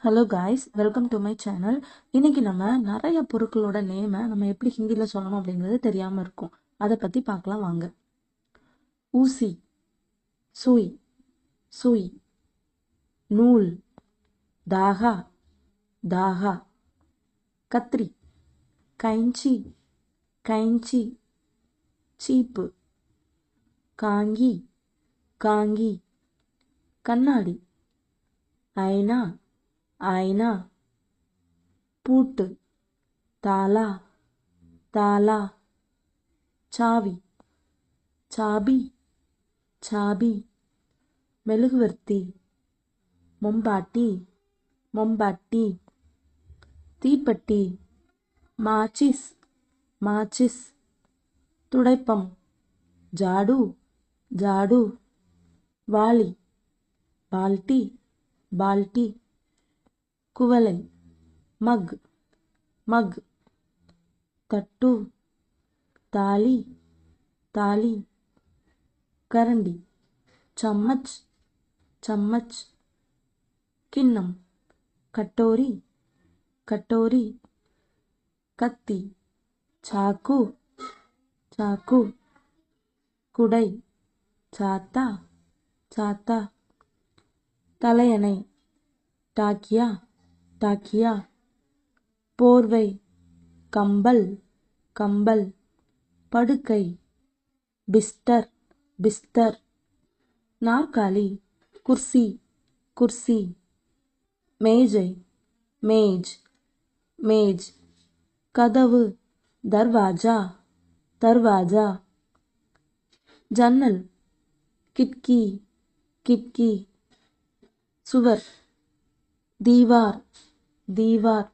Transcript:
Hello guys, welcome to my channel. இன்னைக்கு நம்ம நிறைய பொருட்களோட நேமை நம்ம எப்படி ஹிந்தியில் சொல்லணும் அப்படிங்கிறது தெரியாமல் இருக்கும். அதை பற்றி பார்க்கலாம் வாங்க. ஊசி, சுய், சுய். நூல், தாகா, தாகா. கத்திரி, கைஞ்சி, கைஞ்சி. சீப்பு, காங்கி, காங்கி. கண்ணாடி, ஐனா, ஐனா. பூட்டு, தாலா, தாலா. சாவி, சாபி, சாபி. மெழுகுவர்த்தி, மொம்பாட்டி, மொம்பாட்டி. தீப்பெட்டி, மாச்சிஸ், மாச்சிஸ். துடைப்பம், ஜாடு, ஜாடு. வாளி, பால்டி, பால்டி. குவளை, மக், மக். தட்டு, தாலி, தாலி. கரண்டி, சம்மச், சம்மச். கிண்ணம், கட்டோரி, கட்டோரி. கத்தி, சாக்கு, சாக்கு. குடை, சாத்தா, சாத்தா. தலையணை, டாக்கியா, டாக்கியா. போர்வை, கம்பல், கம்பல். படுக்கை, பிஸ்டர், பிஸ்தர். நாற்காலி, குர்சி, குர்சி. மேஜை, மேஜ், மேஜ். கதவு, தர்வாஜா, தர்வாஜா. ஜன்னல், கிட்கி, கிட்கி. சுவர், दीवार, दीवार.